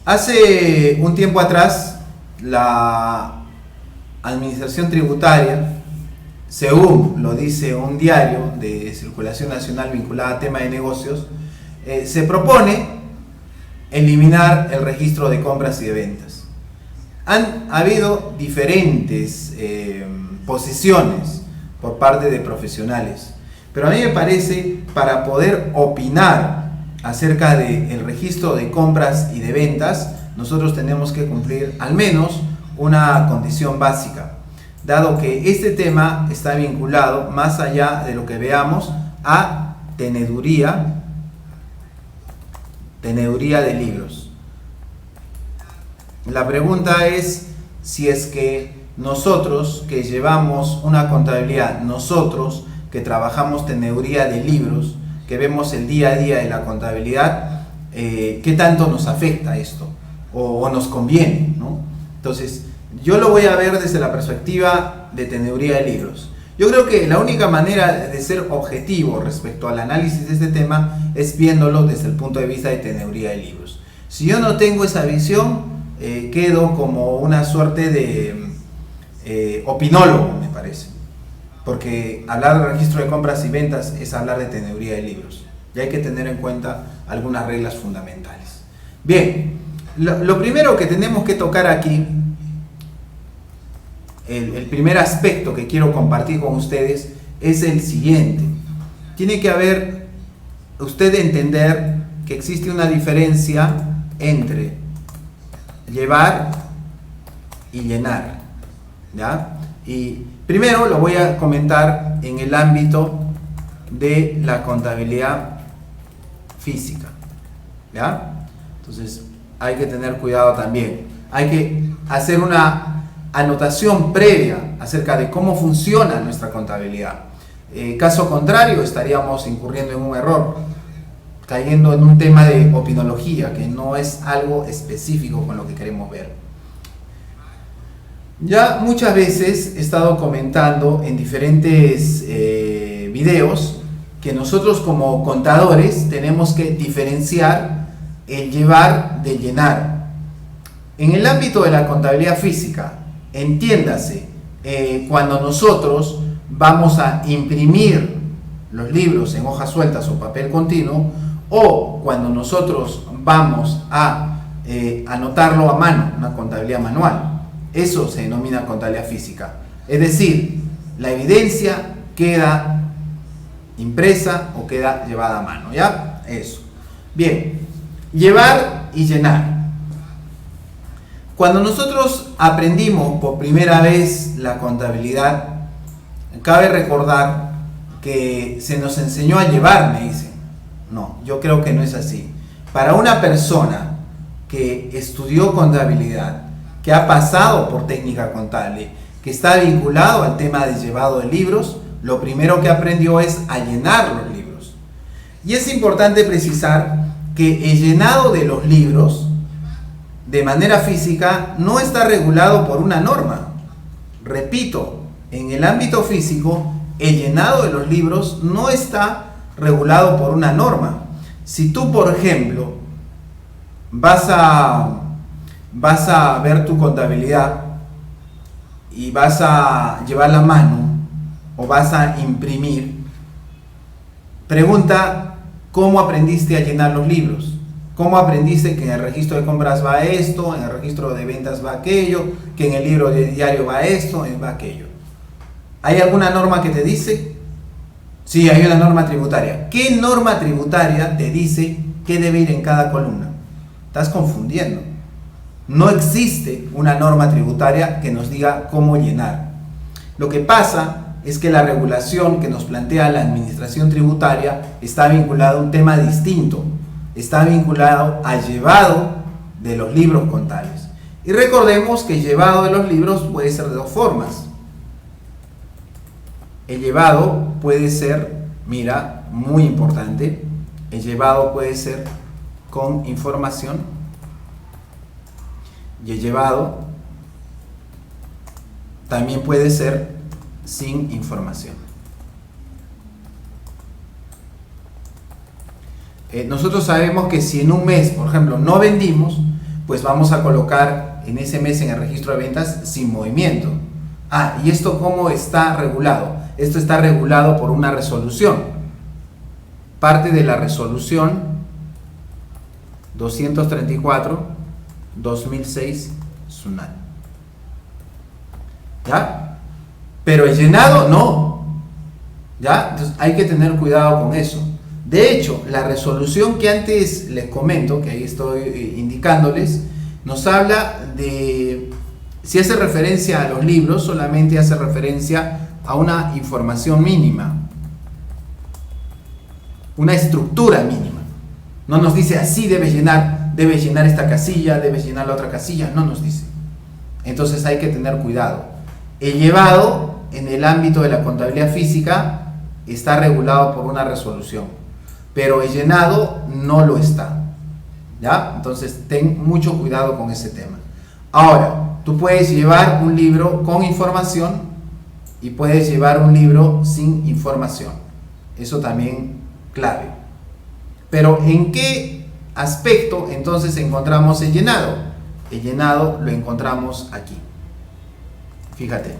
Hace un tiempo atrás, la Administración Tributaria, según lo dice un diario de circulación nacional vinculado a tema de negocios, se propone eliminar el registro de compras y de ventas. Han habido diferentes posiciones por parte de profesionales, pero a mí me parece, para poder opinar acerca del registro de compras y de ventas, nosotros tenemos que cumplir al menos una condición básica, dado que este tema está vinculado, más allá de lo que veamos, a teneduría de libros. La pregunta es si es que nosotros que llevamos una contabilidad, nosotros que trabajamos teneduría de libros, que vemos el día a día de la contabilidad, ¿qué tanto nos afecta esto? O nos conviene, ¿no? Entonces, yo lo voy a ver desde la perspectiva de teneduría de libros. Yo creo que la única manera de ser objetivo respecto al análisis de este tema es viéndolo desde el punto de vista de teneduría de libros. Si yo no tengo esa visión, quedo como una suerte de opinólogo, me parece. Porque hablar de registro de compras y ventas es hablar de teneduría de libros. Y hay que tener en cuenta algunas reglas fundamentales. Bien, lo primero que tenemos que tocar aquí, el primer aspecto que quiero compartir con ustedes es el siguiente. Tiene que haber, usted entender que existe una diferencia entre llevar y llenar, ¿ya? Y primero lo voy a comentar en el ámbito de la contabilidad física, ¿ya? Entonces hay que tener cuidado también. Hay que hacer una anotación previa acerca de cómo funciona nuestra contabilidad. Caso contrario, estaríamos incurriendo en un error, cayendo en un tema de opinología, que no es algo específico con lo que queremos ver. Ya muchas veces he estado comentando en diferentes videos que nosotros como contadores tenemos que diferenciar el llevar de llenar. En el ámbito de la contabilidad física, entiéndase, cuando nosotros vamos a imprimir los libros en hojas sueltas o papel continuo, o cuando nosotros vamos a anotarlo a mano, una contabilidad manual. Eso se denomina contabilidad física. Es decir, la evidencia queda impresa o queda llevada a mano, ¿ya? Eso. Bien, llevar y llenar. Cuando nosotros aprendimos por primera vez la contabilidad, cabe recordar que se nos enseñó a llevar, me dicen. No, yo creo que no es así. Para una persona que estudió contabilidad, que ha pasado por técnica contable, que está vinculado al tema de llevado de libros, lo primero que aprendió es a llenar los libros. Y es importante precisar que el llenado de los libros de manera física no está regulado por una norma. Repito, en el ámbito físico, el llenado de los libros no está regulado por una norma. Si tú, por ejemplo, vas a ver tu contabilidad y vas a llevar la mano o vas a imprimir, pregunta cómo aprendiste a llenar los libros. ¿Cómo aprendiste que en el registro de compras va esto, en el registro de ventas va aquello, que en el libro de diario va esto, va aquello? ¿Hay alguna norma que te dice? Sí, hay una norma tributaria. ¿Qué norma tributaria te dice qué debe ir en cada columna? Estás confundiendo. No existe una norma tributaria que nos diga cómo llenar. Lo que pasa es que la regulación que nos plantea la administración tributaria está vinculada a un tema distinto. Está vinculado al llevado de los libros contables. Y recordemos que el llevado de los libros puede ser de dos formas. El llevado puede ser, mira, muy importante, el llevado puede ser con información y el llevado también puede ser sin información. Nosotros sabemos que si en un mes, por ejemplo, no vendimos, pues vamos a colocar en ese mes en el registro de ventas sin movimiento. ¿Y esto cómo está regulado? Esto está regulado por una resolución. Parte de la resolución 234/2006 SUNAT. ¿Ya? Pero el llenado no. ¿Ya? Entonces hay que tener cuidado con eso. De hecho, la resolución que antes les comento, que ahí estoy indicándoles, nos habla de, si hace referencia a los libros, solamente hace referencia a una información mínima, una estructura mínima. No nos dice así debes llenar esta casilla, debes llenar la otra casilla, no nos dice. Entonces hay que tener cuidado. El llevado en el ámbito de la contabilidad física está regulado por una resolución, pero el llenado no lo está. ¿Ya? Entonces ten mucho cuidado con ese tema. Ahora, tú puedes llevar un libro con información y puedes llevar un libro sin información. Eso también clave. Pero ¿en qué aspecto entonces encontramos el llenado? El llenado lo encontramos aquí. Fíjate,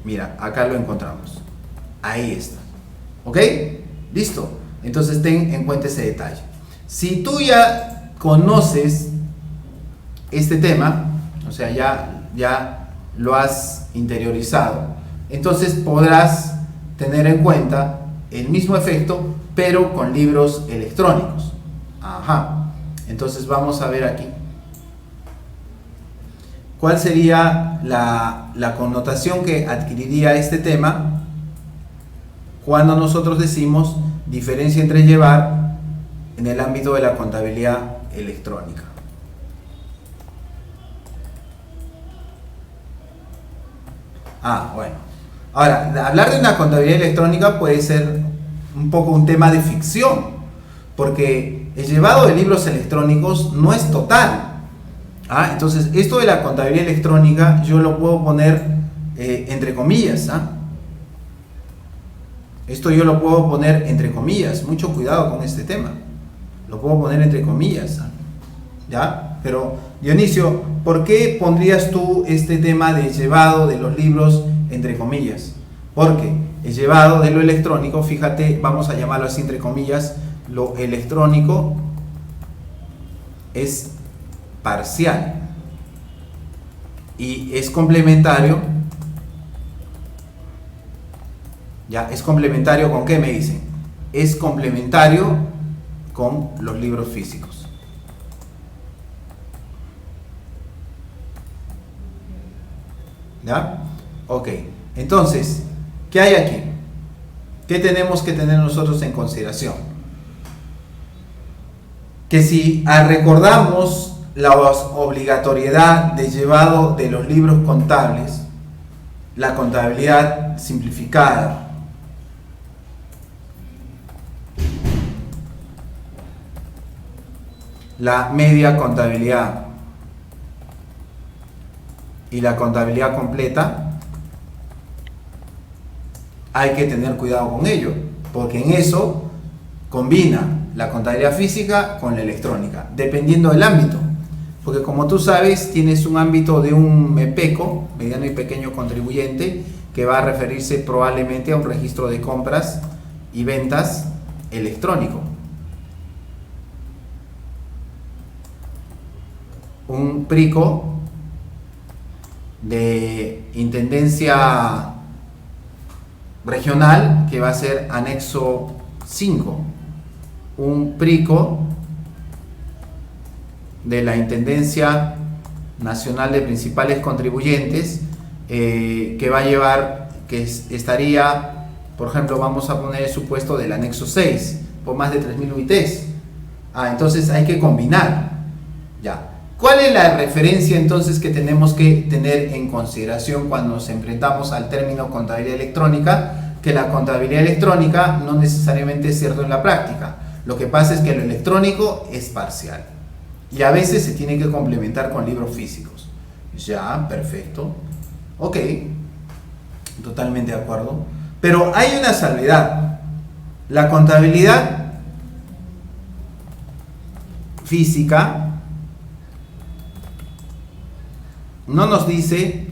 mira, acá lo encontramos. Ahí está. ¿Ok? ¿Listo? Entonces ten en cuenta ese detalle. Si tú ya conoces este tema, o sea, ya lo has interiorizado, entonces podrás tener en cuenta el mismo efecto, pero con libros electrónicos. Ajá. Entonces vamos a ver aquí. ¿Cuál sería la connotación que adquiriría este tema cuando nosotros decimos diferencia entre llevar en el ámbito de la contabilidad electrónica? Bueno. Ahora, hablar de una contabilidad electrónica puede ser un poco un tema de ficción, porque el llevado de libros electrónicos no es total. Entonces, esto de la contabilidad electrónica yo lo puedo poner entre comillas. Esto yo lo puedo poner entre comillas. Mucho cuidado con este tema. Lo puedo poner entre comillas. ¿Ya? Pero, Dionisio, ¿por qué pondrías tú este tema de llevado de los libros entre comillas? Porque el llevado de lo electrónico, fíjate, vamos a llamarlo así entre comillas, lo electrónico es parcial y es complementario. ¿Ya? ¿Es complementario con qué me dicen? Es complementario con los libros físicos. ¿Ya? Ok. Entonces, ¿qué hay aquí? ¿Qué tenemos que tener nosotros en consideración? Que si recordamos la obligatoriedad de llevado de los libros contables, la contabilidad simplificada, la media contabilidad y la contabilidad completa, hay que tener cuidado con ello, porque en eso combina la contabilidad física con la electrónica, dependiendo del ámbito. Porque como tú sabes, tienes un ámbito de un MEPECO, mediano y pequeño contribuyente, que va a referirse probablemente a un registro de compras y ventas electrónico. Un PRICO de intendencia regional, que va a ser anexo 5. Un PRICO de la Intendencia Nacional de Principales Contribuyentes, que va a llevar, estaría, por ejemplo, vamos a poner el supuesto del anexo 6, por más de 3.000 UITs. Entonces hay que combinar. Ya. ¿Cuál es la referencia entonces que tenemos que tener en consideración cuando nos enfrentamos al término contabilidad electrónica? Que la contabilidad electrónica no necesariamente es cierto en la práctica. Lo que pasa es que lo electrónico es parcial y a veces se tiene que complementar con libros físicos. Ya, perfecto. Ok, totalmente de acuerdo. Pero hay una salvedad. La contabilidad física no nos dice,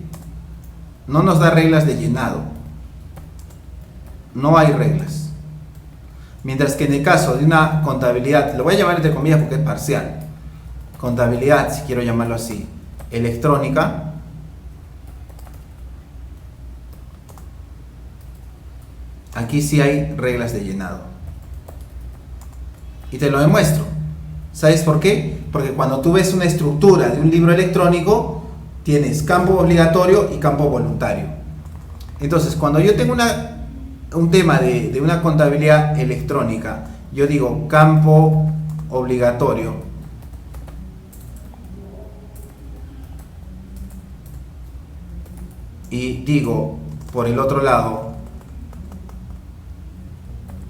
no nos da reglas de llenado. No hay reglas. Mientras que en el caso de una contabilidad, lo voy a llamar entre comillas porque es parcial, contabilidad, si quiero llamarlo así, electrónica, aquí sí hay reglas de llenado. Y te lo demuestro. ¿Sabes por qué? Porque cuando tú ves una estructura de un libro electrónico, tienes campo obligatorio y campo voluntario. Entonces, cuando yo tengo un tema de una contabilidad electrónica, yo digo campo obligatorio, y digo por el otro lado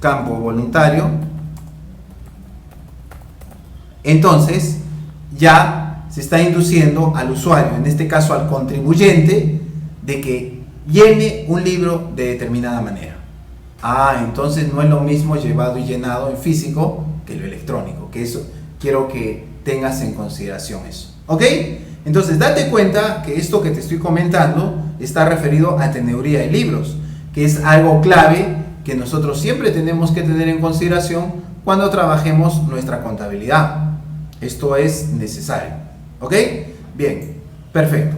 campo voluntario, entonces ya se está induciendo al usuario, en este caso al contribuyente, de que llene un libro de determinada manera. Entonces no es lo mismo llevado y llenado en físico que lo electrónico, que eso quiero que tengas en consideración eso. ¿Ok? Entonces date cuenta que esto que te estoy comentando está referido a teneduría de libros, que es algo clave que nosotros siempre tenemos que tener en consideración cuando trabajemos nuestra contabilidad. Esto es necesario. ¿Ok? Bien, perfecto.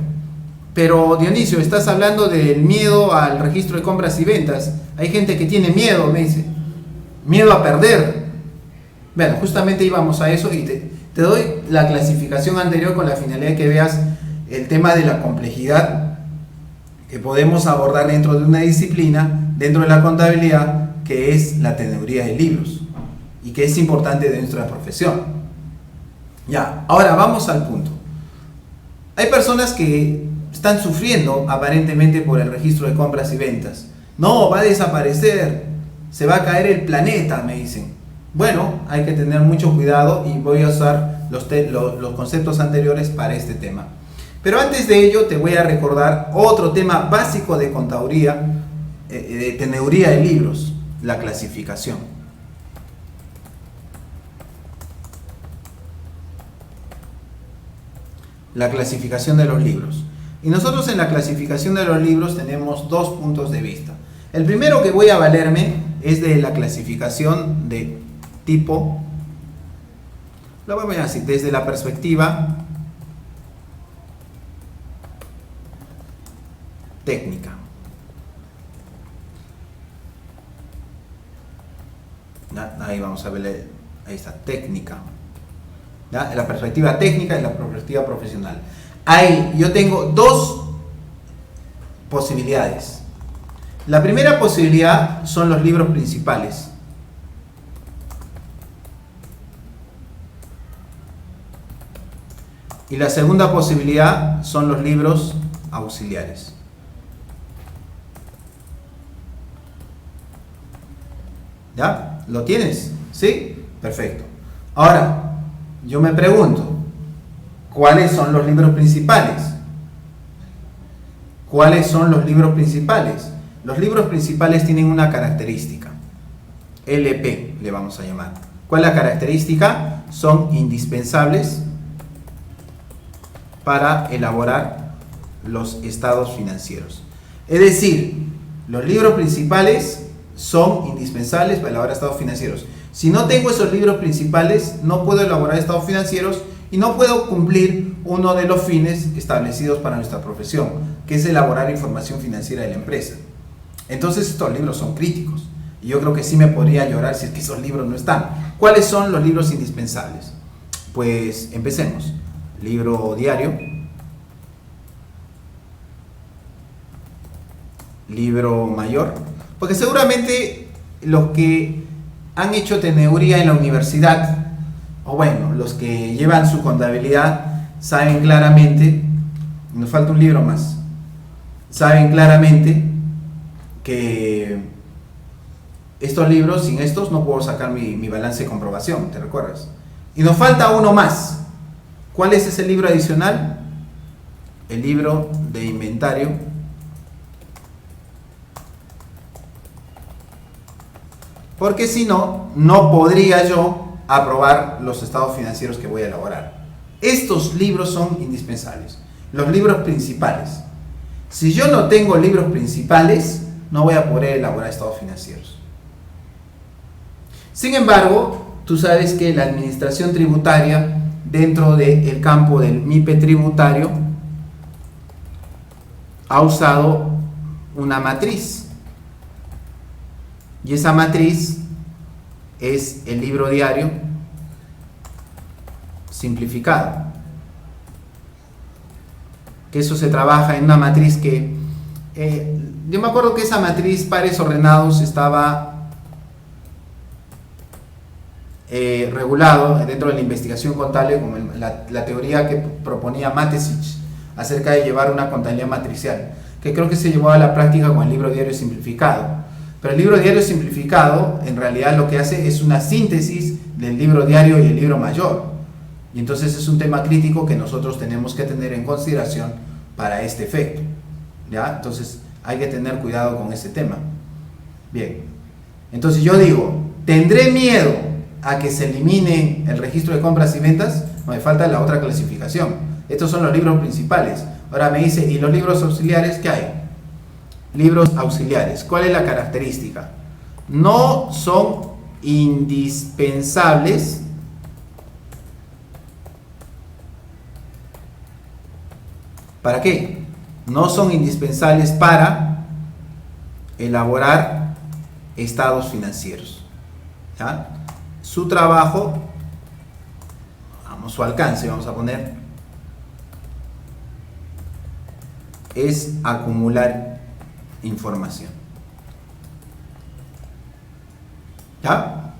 Pero Dionisio, estás hablando del miedo al registro de compras y ventas. Hay gente que tiene miedo, me dice. Miedo a perder. Bueno, justamente íbamos a eso y te doy la clasificación anterior con la finalidad de que veas el tema de la complejidad que podemos abordar dentro de una disciplina, dentro de la contabilidad, que es la teneduría de libros y que es importante dentro de la profesión. Ya, ahora vamos al punto. Hay personas que están sufriendo aparentemente por el registro de compras y ventas. No, va a desaparecer, se va a caer el planeta, me dicen. Bueno, hay que tener mucho cuidado y voy a usar los conceptos anteriores para este tema. Pero antes de ello te voy a recordar otro tema básico de contaduría, de teneduría de libros, la clasificación. La clasificación de los libros. Y nosotros en la clasificación de los libros tenemos dos puntos de vista. El primero que voy a valerme es de la clasificación de tipo, lo voy a ver así, desde la perspectiva técnica. Ahí vamos a ver, ahí está, técnica. ¿Ya? La perspectiva técnica y la perspectiva profesional. Ahí yo tengo dos posibilidades. La primera posibilidad son los libros principales. Y la segunda posibilidad son los libros auxiliares. ¿Ya? ¿Lo tienes? ¿Sí? Perfecto. Ahora, yo me pregunto, ¿cuáles son los libros principales? ¿Cuáles son los libros principales? Los libros principales tienen una característica. LP le vamos a llamar. ¿Cuál es la característica? Son indispensables para elaborar los estados financieros. Es decir, los libros principales son indispensables para elaborar estados financieros. Si no tengo esos libros principales, no puedo elaborar estados financieros y no puedo cumplir uno de los fines establecidos para nuestra profesión, que es elaborar información financiera de la empresa. Entonces estos libros son críticos y yo creo que sí me podría llorar si es que esos libros no están. ¿Cuáles son los libros indispensables? Pues empecemos. Libro diario, libro mayor, porque seguramente los que han hecho teneduría en la universidad, o bueno, los que llevan su contabilidad, saben claramente, nos falta un libro más, saben claramente que estos libros, sin estos no puedo sacar mi balance de comprobación, ¿te recuerdas? Y nos falta uno más. ¿Cuál es ese libro adicional? El libro de inventario. Porque si no, no podría yo aprobar los estados financieros que voy a elaborar. Estos libros son indispensables. los libros principales. Si yo no tengo libros principales, no voy a poder elaborar estados financieros. Sin embargo, tú sabes que la administración tributaria, dentro del campo del MIPE tributario, ha usado una matriz. Y esa matriz es el libro diario simplificado. Que eso se trabaja en una matriz que... yo me acuerdo que esa matriz pares ordenados estaba regulado dentro de la investigación contable, como la teoría que proponía Matesic acerca de llevar una contabilidad matricial, que creo que se llevó a la práctica con el libro diario simplificado. Pero el libro diario simplificado en realidad lo que hace es una síntesis del libro diario y el libro mayor, y entonces es un tema crítico que nosotros tenemos que tener en consideración para este efecto, ¿ya? Entonces hay que tener cuidado con ese tema. Bien, entonces yo digo, ¿tendré miedo a que se elimine el registro de compras y ventas? No, me falta la otra clasificación. Estos son los libros principales. Ahora me dice, ¿y los libros auxiliares qué hay? Libros auxiliares, ¿cuál es la característica? No son indispensables ¿para qué? No son indispensables para elaborar estados financieros, ¿ya? Su trabajo, su alcance, vamos a poner, es acumular información. ¿Ya?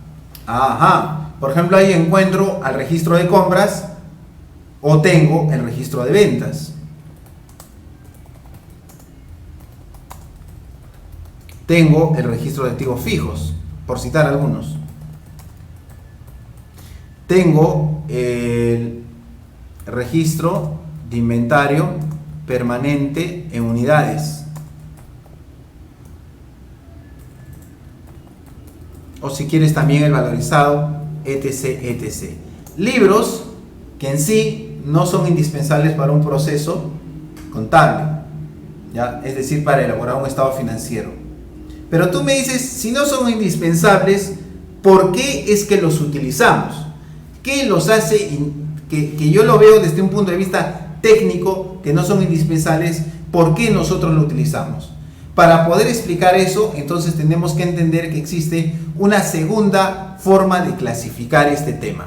Ajá. Por ejemplo, ahí encuentro al registro de compras o tengo el registro de ventas. Tengo el registro de activos fijos, por citar algunos. Tengo el registro de inventario permanente en unidades. O si quieres también el valorizado, etc, etc. Libros que en sí no son indispensables para un proceso contable, ¿ya? Es decir, para elaborar un estado financiero. Pero tú me dices, si no son indispensables, ¿por qué es que los utilizamos? ¿Qué los hace que yo lo veo desde un punto de vista técnico, que no son indispensables? ¿Por qué nosotros lo utilizamos? Para poder explicar eso, entonces tenemos que entender que existe una segunda forma de clasificar este tema.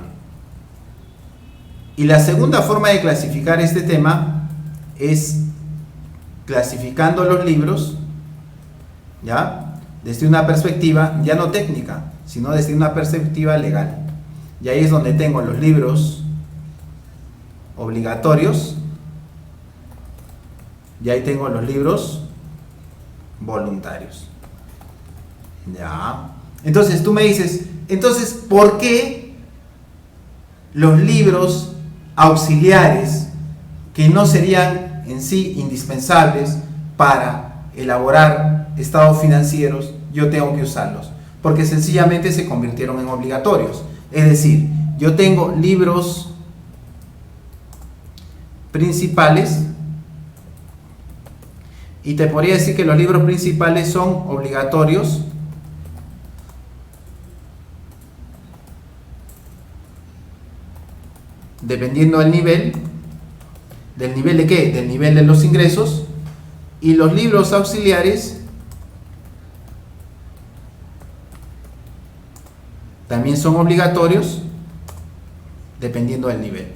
Y la segunda forma de clasificar este tema es clasificando los libros, ¿ya? Desde una perspectiva ya no técnica, sino desde una perspectiva legal. Y ahí es donde tengo los libros obligatorios y ahí tengo los libros voluntarios. Ya. Entonces tú me dices, entonces, ¿por qué los libros auxiliares que no serían en sí indispensables para elaborar estados financieros, yo tengo que usarlos? Porque sencillamente se convirtieron en obligatorios. Es decir, yo tengo libros principales y te podría decir que los libros principales son obligatorios dependiendo del nivel de qué, del nivel de los ingresos, y los libros auxiliares también son obligatorios dependiendo del nivel.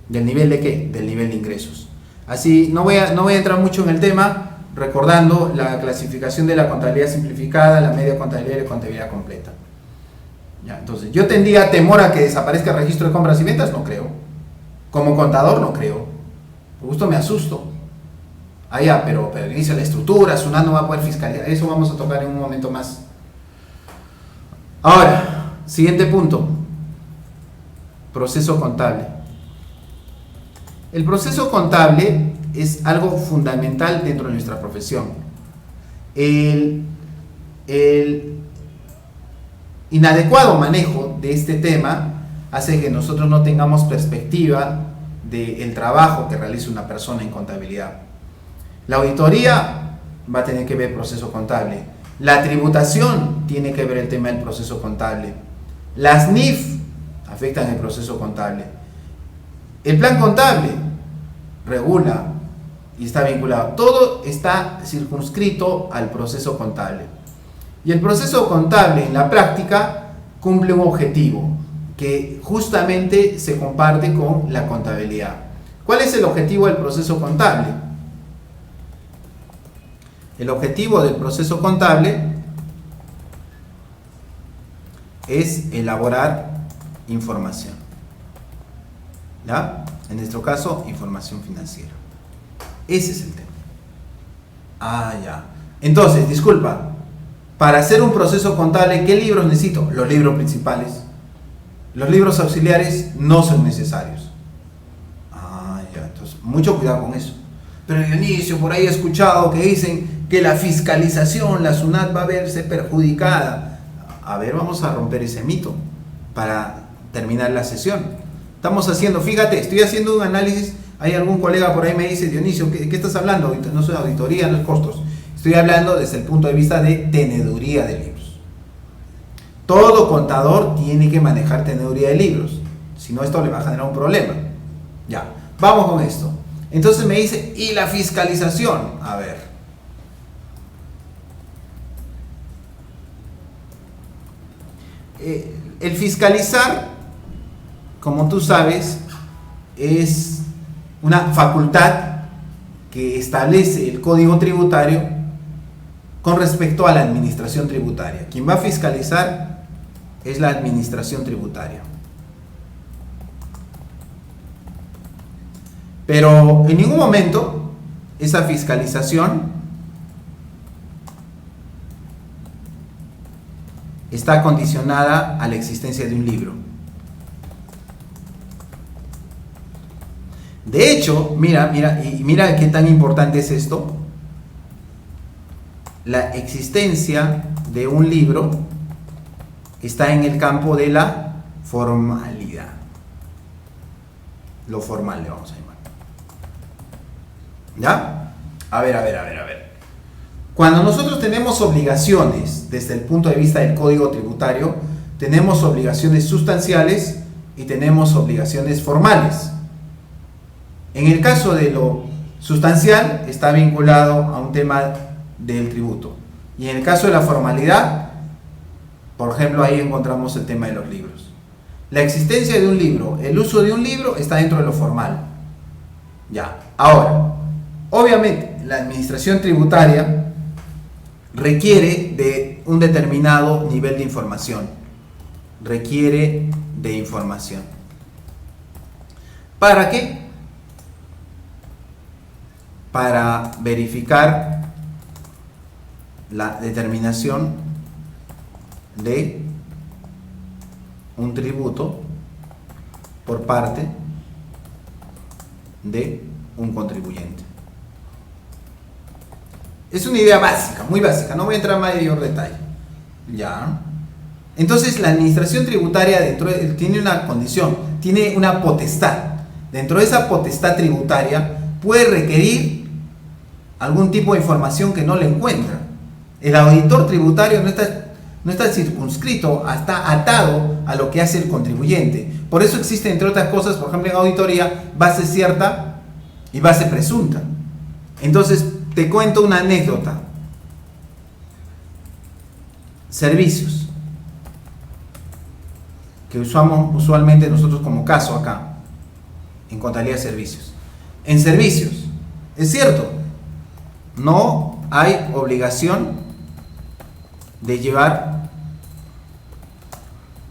¿Del nivel de qué? Del nivel de ingresos. Así, no voy a entrar mucho en el tema, recordando la clasificación de la contabilidad simplificada, la media contabilidad y la contabilidad completa. Ya, entonces, ¿yo tendría temor a que desaparezca el registro de compras y ventas? No creo. Como contador no creo. Por gusto me asusto. Ah, ya, pero inicia la estructura, SUNAT no va a poder fiscalizar. Eso vamos a tocar en un momento más. Ahora, siguiente punto. Proceso contable. El proceso contable es algo fundamental dentro de nuestra profesión. El inadecuado manejo de este tema hace que nosotros no tengamos perspectiva del trabajo que realiza una persona en contabilidad. La auditoría va a tener que ver el proceso contable. La tributación tiene que ver el tema del proceso contable. Las NIF afectan el proceso contable. El plan contable regula y está vinculado. Todo está circunscrito al proceso contable. Y el proceso contable en la práctica cumple un objetivo que justamente se comparte con la contabilidad. ¿Cuál es el objetivo del proceso contable? El objetivo del proceso contable es elaborar información. ¿Ya? En nuestro caso, información financiera. Ese es el tema. Ah, ya. Entonces, disculpa, para hacer un proceso contable, ¿qué libros necesito? Los libros principales. Los libros auxiliares no son necesarios. Ah, ya. Entonces, mucho cuidado con eso. Pero Dionisio, por ahí he escuchado que dicen que la fiscalización, la SUNAT va a verse perjudicada. A ver, vamos a romper ese mito para terminar la sesión. Estamos haciendo, fíjate, estoy haciendo un análisis. Hay algún colega por ahí me dice, Dionisio, ¿qué estás hablando? No es auditoría, no es costos. Estoy hablando desde el punto de vista de teneduría de libros. Todo contador tiene que manejar teneduría de libros. Si no, esto le va a generar un problema. Ya, vamos con esto. Entonces me dice, ¿y la fiscalización? A ver. El fiscalizar, como tú sabes, es una facultad que establece el Código Tributario con respecto a la administración tributaria. Quien va a fiscalizar es la administración tributaria. Pero en ningún momento esa fiscalización está condicionada a la existencia de un libro. De hecho, mira qué tan importante es esto. La existencia de un libro está en el campo de la formalidad. Lo formal le vamos a llamar. ¿Ya? A ver. Cuando nosotros tenemos obligaciones desde el punto de vista del Código Tributario, tenemos obligaciones sustanciales y tenemos obligaciones formales. En el caso de lo sustancial, está vinculado a un tema del tributo. Y en el caso de la formalidad, por ejemplo, ahí encontramos el tema de los libros. La existencia de un libro, el uso de un libro está dentro de lo formal. Ya, ahora, obviamente, la administración tributaria requiere de un determinado nivel de información. Requiere de información. ¿Para qué? Para verificar la determinación de un tributo por parte de un contribuyente. Es una idea básica, muy básica, no voy a entrar en mayor detalle. Ya. Entonces la administración tributaria tiene una condición, tiene una potestad. Dentro de esa potestad tributaria puede requerir algún tipo de información que no le encuentra. El auditor tributario no está circunscrito, está atado a lo que hace el contribuyente. Por eso existe, entre otras cosas, por ejemplo en auditoría, base cierta y base presunta. Entonces, te cuento una anécdota. Servicios, que usamos usualmente nosotros como caso acá, en contabilidad de servicios. En servicios, es cierto, no hay obligación de llevar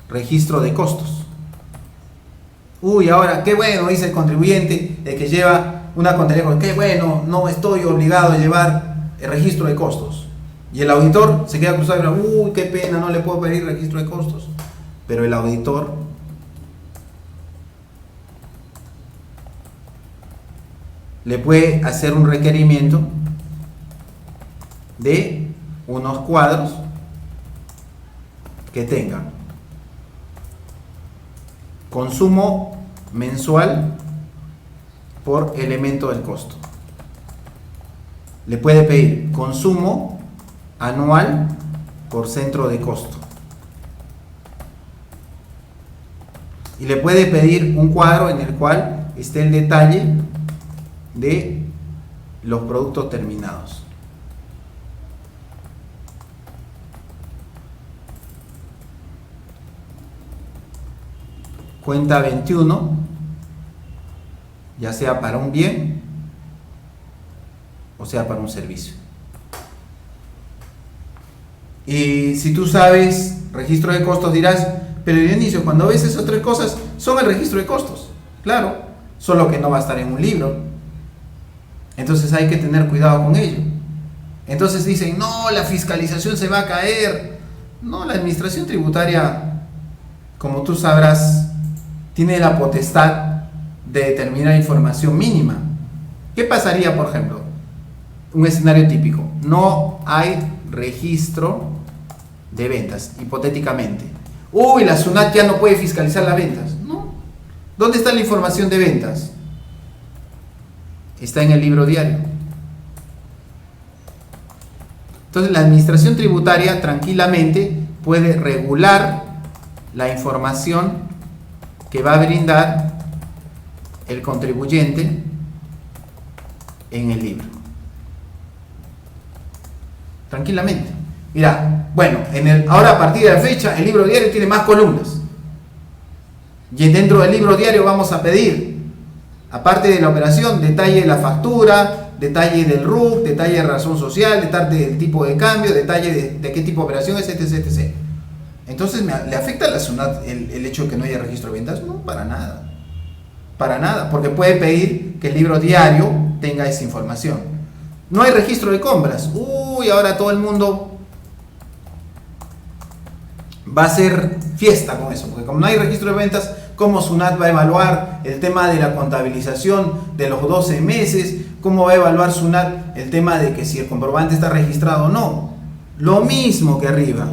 registro de costos. Uy, ahora, qué bueno, dice el contribuyente, el que lleva una contabilidad, qué bueno, no estoy obligado a llevar el registro de costos. Y el auditor se queda cruzado y dice, uy, qué pena, no le puedo pedir registro de costos. Pero el auditor le puede hacer un requerimiento de unos cuadros que tengan consumo mensual por elemento del costo. Le puede pedir consumo anual por centro de costo. Y le puede pedir un cuadro en el cual esté el detalle de los productos terminados. Cuenta 21, ya sea para un bien o sea para un servicio. Y si tú sabes registro de costos, dirás, pero Dionisio, cuando ves esas tres cosas son el registro de costos. Claro, solo que no va a estar en un libro. Entonces hay que tener cuidado con ello. Entonces dicen, no, la fiscalización se va a caer. No, la administración tributaria, como tú sabrás, tiene la potestad de determinar información mínima. ¿Qué pasaría, por ejemplo? Un escenario típico. No hay registro de ventas, hipotéticamente. Uy, la SUNAT ya no puede fiscalizar las ventas. No. ¿Dónde está la información de ventas? Está en el libro diario. Entonces la administración tributaria tranquilamente puede regular la información que va a brindar el contribuyente en el libro. Tranquilamente. Mira, bueno, ahora a partir de la fecha el libro diario tiene más columnas. Y dentro del libro diario vamos a pedir, aparte de la operación, detalle de la factura, detalle del RUC, detalle de razón social, detalle del tipo de cambio, detalle de qué tipo de operación es, etc, etc. Entonces, ¿le afecta a la SUNAT el hecho de que no haya registro de ventas? No, para nada. Para nada, porque puede pedir que el libro diario tenga esa información. No hay registro de compras. Uy, ahora todo el mundo va a hacer fiesta con eso, porque como no hay registro de ventas, ¿cómo SUNAT va a evaluar el tema de la contabilización de los 12 meses? ¿Cómo va a evaluar SUNAT el tema de que si el comprobante está registrado o no? Lo mismo que arriba.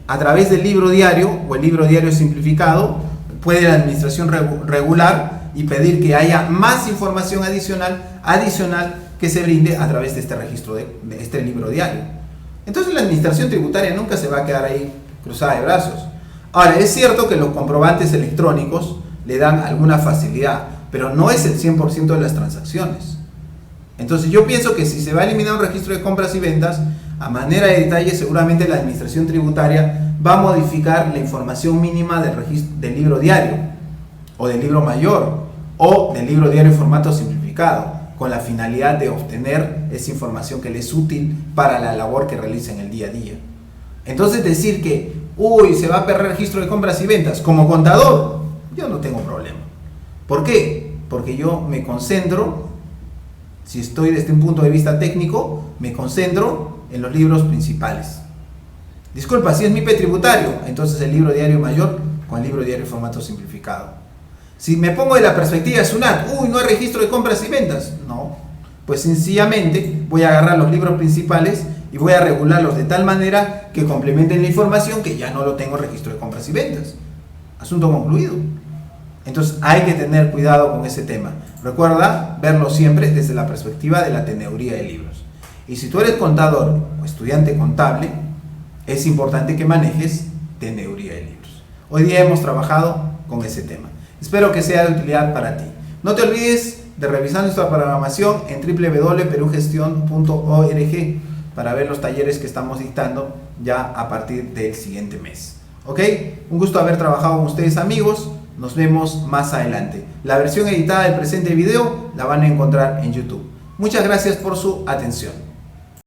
A través del libro diario o el libro diario simplificado, puede la administración regular y pedir que haya más información adicional que se brinde a través de este registro de este libro diario. Entonces la administración tributaria nunca se va a quedar ahí cruzada de brazos. Ahora, es cierto que los comprobantes electrónicos le dan alguna facilidad, pero no es el 100% de las transacciones. Entonces yo pienso que si se va a eliminar un registro de compras y ventas, a manera de detalle, seguramente la administración tributaria va a modificar la información mínima del libro diario, o del libro mayor, o del libro diario en formato simplificado, con la finalidad de obtener esa información que les es útil para la labor que realizan en el día a día. Entonces decir que, uy, se va a perder el registro de compras y ventas, como contador, yo no tengo problema. ¿Por qué? Porque yo me concentro, si estoy desde un punto de vista técnico, me concentro en los libros principales. Disculpa, si es MIPE tributario, entonces el libro diario mayor con el libro diario en formato simplificado. Si me pongo de la perspectiva de SUNAT, uy, no hay registro de compras y ventas. No, pues sencillamente voy a agarrar los libros principales y voy a regularlos de tal manera que complementen la información que ya no lo tengo registro de compras y ventas. Asunto concluido. Entonces hay que tener cuidado con ese tema. Recuerda verlo siempre desde la perspectiva de la teneduría de libros. Y si tú eres contador o estudiante contable, es importante que manejes teneduría de libros. Hoy día hemos trabajado con ese tema. Espero que sea de utilidad para ti. No te olvides de revisar nuestra programación en www.perugestion.org para ver los talleres que estamos dictando ya a partir del siguiente mes. ¿Ok? Un gusto haber trabajado con ustedes, amigos. Nos vemos más adelante. La versión editada del presente video la van a encontrar en YouTube. Muchas gracias por su atención.